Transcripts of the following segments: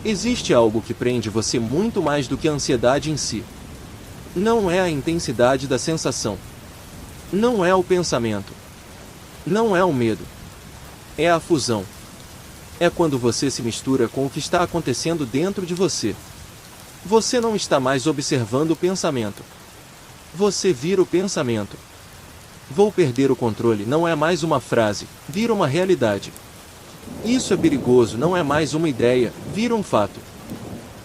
Existe algo que prende você muito mais do que a ansiedade em si. Não é a intensidade da sensação. Não é o pensamento. Não é o medo. É a fusão. É quando você se mistura com o que está acontecendo dentro de você. Você não está mais observando o pensamento. Você vira o pensamento. Vou perder o controle não é mais uma frase, vira uma realidade. Isso é perigoso, não é mais uma ideia, vira um fato.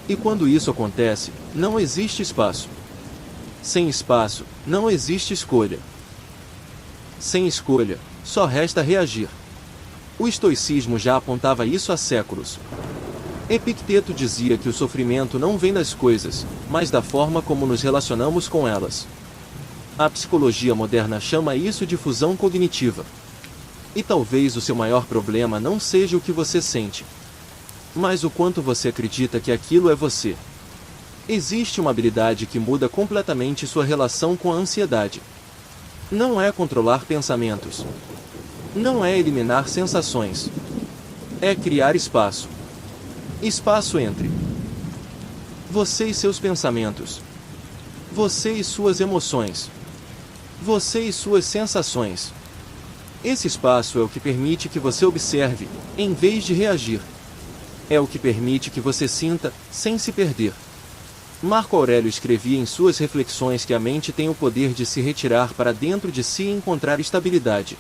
E quando isso acontece, não existe espaço. Sem espaço, não existe escolha. Sem escolha, só resta reagir. O estoicismo já apontava isso há séculos. Epicteto dizia que o sofrimento não vem das coisas, mas da forma como nos relacionamos com elas. A psicologia moderna chama isso de fusão cognitiva. E talvez o seu maior problema não seja o que você sente, mas o quanto você acredita que aquilo é você. Existe uma habilidade que muda completamente sua relação com a ansiedade. Não é controlar pensamentos. Não é eliminar sensações. É criar espaço. Espaço entre você e seus pensamentos. Você e suas emoções. Você e suas sensações. Esse espaço é o que permite que você observe, em vez de reagir. É o que permite que você sinta, sem se perder. Marco Aurélio escrevia em suas reflexões que a mente tem o poder de se retirar para dentro de si e encontrar estabilidade.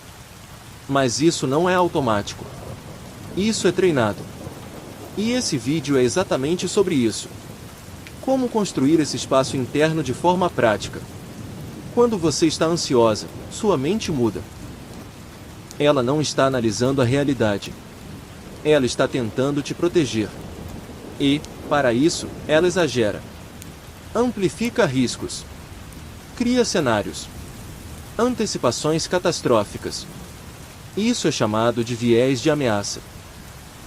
Mas isso não é automático. Isso é treinado. E esse vídeo é exatamente sobre isso. Como construir esse espaço interno de forma prática. Quando você está ansiosa, sua mente muda. Ela não está analisando a realidade. Ela está tentando te proteger. E, para isso, ela exagera. Amplifica riscos. Cria cenários. Antecipações catastróficas. Isso é chamado de viés de ameaça.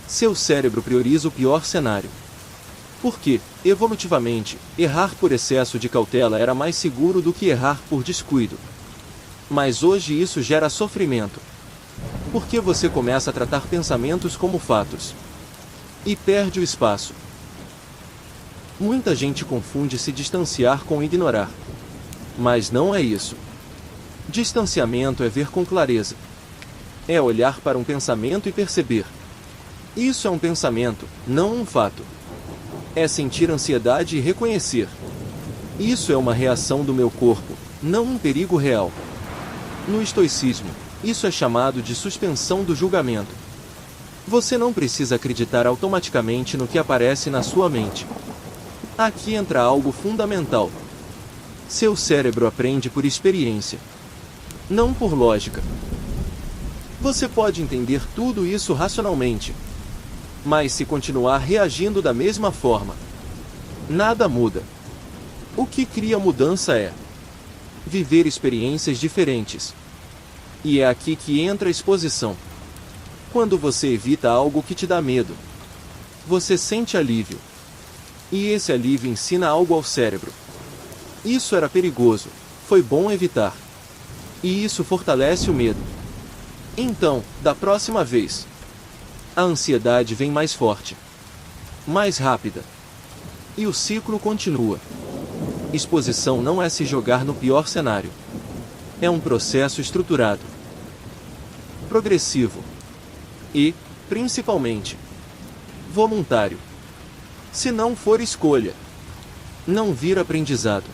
Seu cérebro prioriza o pior cenário. Porque, evolutivamente, errar por excesso de cautela era mais seguro do que errar por descuido. Mas hoje isso gera sofrimento. Porque você começa a tratar pensamentos como fatos. E perde o espaço. Muita gente confunde se distanciar com ignorar. Mas não é isso. Distanciamento é ver com clareza. É olhar para um pensamento e perceber. Isso é um pensamento, não um fato. É sentir ansiedade e reconhecer. Isso é uma reação do meu corpo, não um perigo real. No estoicismo, isso é chamado de suspensão do julgamento. Você não precisa acreditar automaticamente no que aparece na sua mente. Aqui entra algo fundamental. Seu cérebro aprende por experiência, não por lógica. Você pode entender tudo isso racionalmente, mas se continuar reagindo da mesma forma, nada muda. O que cria mudança é viver experiências diferentes. E é aqui que entra a exposição. Quando você evita algo que te dá medo, você sente alívio. E esse alívio ensina algo ao cérebro. Isso era perigoso, foi bom evitar. E isso fortalece o medo. Então, da próxima vez, a ansiedade vem mais forte, mais rápida. E o ciclo continua. Exposição não é se jogar no pior cenário. É um processo estruturado, progressivo e, principalmente, voluntário. Se não for escolha, não vira aprendizado.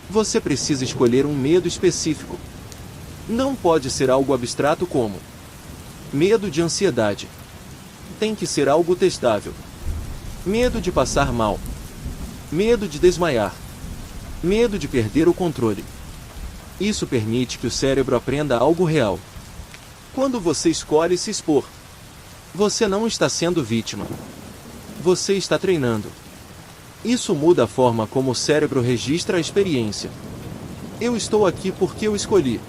Você precisa escolher um medo específico. Não pode ser algo abstrato como medo de ansiedade. Tem que ser algo testável. Medo de passar mal. Medo de desmaiar. Medo de perder o controle. Isso permite que o cérebro aprenda algo real. Quando você escolhe se expor, você não está sendo vítima. Você está treinando. Isso muda a forma como o cérebro registra a experiência. Eu estou aqui porque eu escolhi.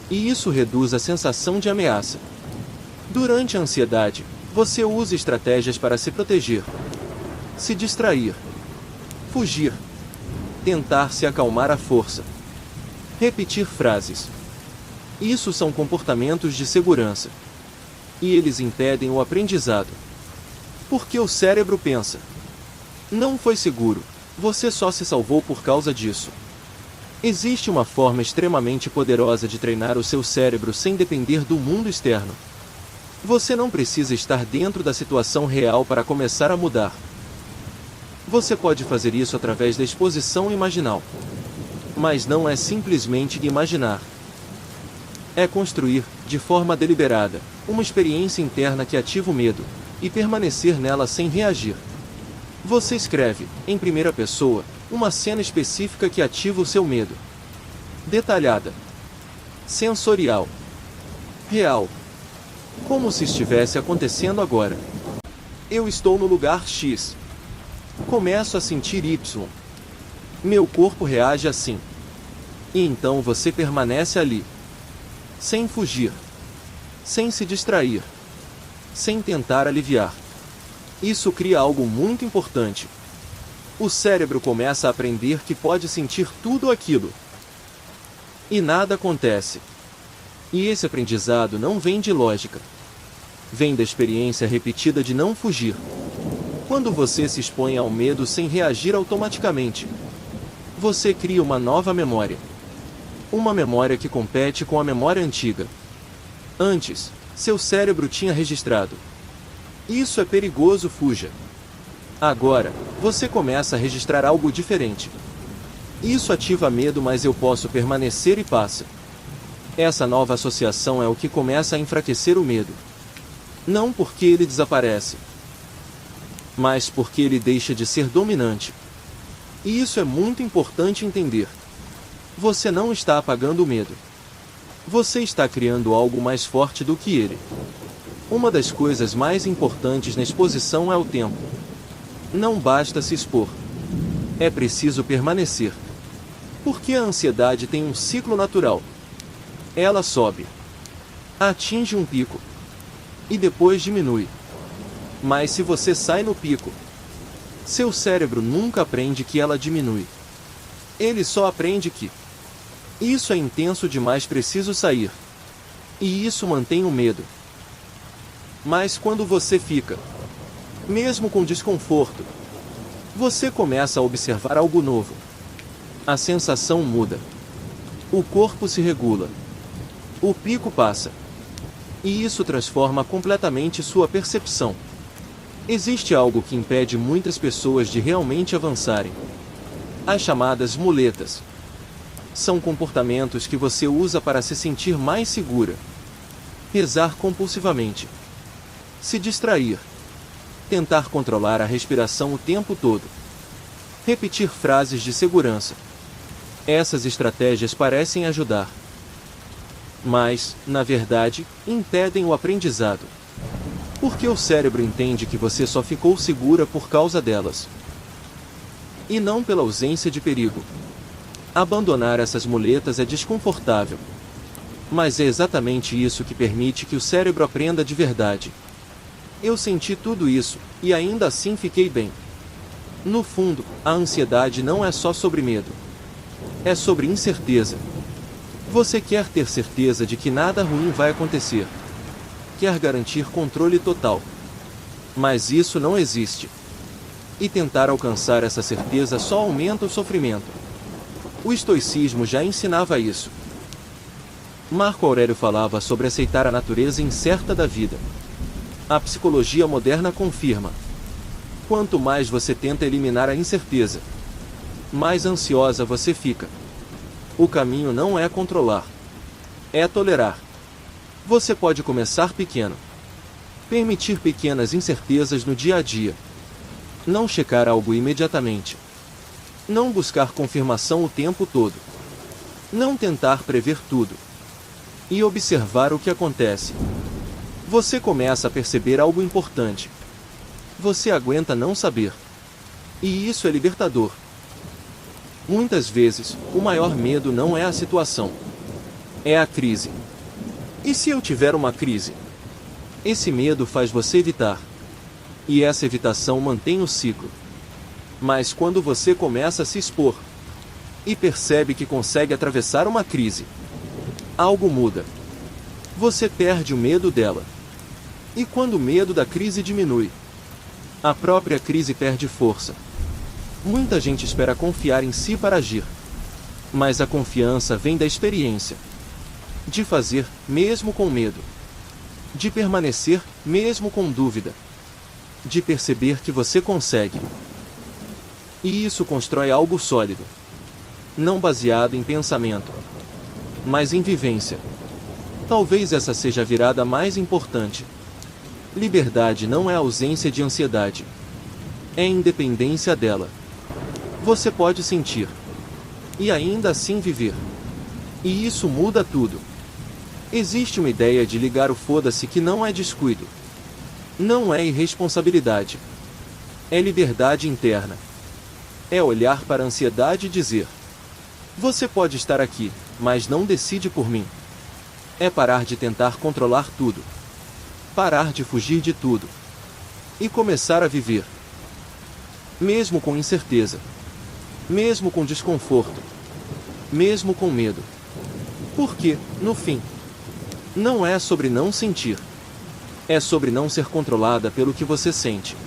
E isso reduz a sensação de ameaça. Durante a ansiedade, você usa estratégias para se proteger, se distrair, fugir, tentar se acalmar à força, repetir frases. Isso são comportamentos de segurança. E eles impedem o aprendizado. Porque o cérebro pensa: não foi seguro, você só se salvou por causa disso. Existe uma forma extremamente poderosa de treinar o seu cérebro sem depender do mundo externo. Você não precisa estar dentro da situação real para começar a mudar. Você pode fazer isso através da exposição imaginal. Mas não é simplesmente imaginar. É construir, de forma deliberada, uma experiência interna que ativa o medo, e permanecer nela sem reagir. Você escreve, em primeira pessoa, uma cena específica que ativa o seu medo. Detalhada. Sensorial. Real. Como se estivesse acontecendo agora. Eu estou no lugar X. Começo a sentir Y. Meu corpo reage assim. E então você permanece ali. Sem fugir. Sem se distrair. Sem tentar aliviar. Isso cria algo muito importante. O cérebro começa a aprender que pode sentir tudo aquilo. E nada acontece. E esse aprendizado não vem de lógica. Vem da experiência repetida de não fugir. Quando você se expõe ao medo sem reagir automaticamente, você cria uma nova memória. Uma memória que compete com a memória antiga. Antes, seu cérebro tinha registrado: isso é perigoso, fuja. Agora, você começa a registrar algo diferente. Isso ativa medo, mas eu posso permanecer e passa. Essa nova associação é o que começa a enfraquecer o medo. Não porque ele desaparece, mas porque ele deixa de ser dominante. E isso é muito importante entender. Você não está apagando o medo. Você está criando algo mais forte do que ele. Uma das coisas mais importantes na exposição é o tempo. Não basta se expor. É preciso permanecer. Porque a ansiedade tem um ciclo natural. Ela sobe, atinge um pico, e depois diminui. Mas se você sai no pico, seu cérebro nunca aprende que ela diminui. Ele só aprende que isso é intenso demais, preciso sair. E isso mantém o medo. Mas quando você fica, mesmo com desconforto, você começa a observar algo novo. A sensação muda. O corpo se regula. O pico passa. E isso transforma completamente sua percepção. Existe algo que impede muitas pessoas de realmente avançarem. As chamadas muletas. São comportamentos que você usa para se sentir mais segura. Rezar compulsivamente. Se distrair. Tentar controlar a respiração o tempo todo. Repetir frases de segurança. Essas estratégias parecem ajudar. Mas, na verdade, impedem o aprendizado. Porque o cérebro entende que você só ficou segura por causa delas. E não pela ausência de perigo. Abandonar essas muletas é desconfortável. Mas é exatamente isso que permite que o cérebro aprenda de verdade. Eu senti tudo isso, e ainda assim fiquei bem. No fundo, a ansiedade não é só sobre medo. É sobre incerteza. Você quer ter certeza de que nada ruim vai acontecer. Quer garantir controle total. Mas isso não existe. E tentar alcançar essa certeza só aumenta o sofrimento. O estoicismo já ensinava isso. Marco Aurélio falava sobre aceitar a natureza incerta da vida. A psicologia moderna confirma: quanto mais você tenta eliminar a incerteza, mais ansiosa você fica. O caminho não é controlar. É tolerar. Você pode começar pequeno. Permitir pequenas incertezas no dia a dia. Não checar algo imediatamente. Não buscar confirmação o tempo todo. Não tentar prever tudo. E observar o que acontece. Você começa a perceber algo importante. Você aguenta não saber. E isso é libertador. Muitas vezes, o maior medo não é a situação. É a crise. E se eu tiver uma crise? Esse medo faz você evitar. E essa evitação mantém o ciclo. Mas quando você começa a se expor, e percebe que consegue atravessar uma crise, algo muda. Você perde o medo dela. E quando o medo da crise diminui, A própria crise perde força. Muita gente espera confiar em si para agir. Mas a confiança vem da experiência. De fazer, mesmo com medo. De permanecer, mesmo com dúvida. De perceber que você consegue. E isso constrói algo sólido. Não baseado em pensamento, mas em vivência. Talvez essa seja a virada mais importante. Liberdade não é ausência de ansiedade. É independência dela. Você pode sentir. E ainda assim viver. E isso muda tudo. Existe uma ideia de ligar o foda-se que não é descuido. Não é irresponsabilidade. É liberdade interna. É olhar para a ansiedade e dizer: você pode estar aqui, mas não decide por mim. É parar de tentar controlar tudo. Parar de fugir de tudo. E começar a viver. Mesmo com incerteza. Mesmo com desconforto. Mesmo com medo. Porque, no fim, não é sobre não sentir. É sobre não ser controlada pelo que você sente.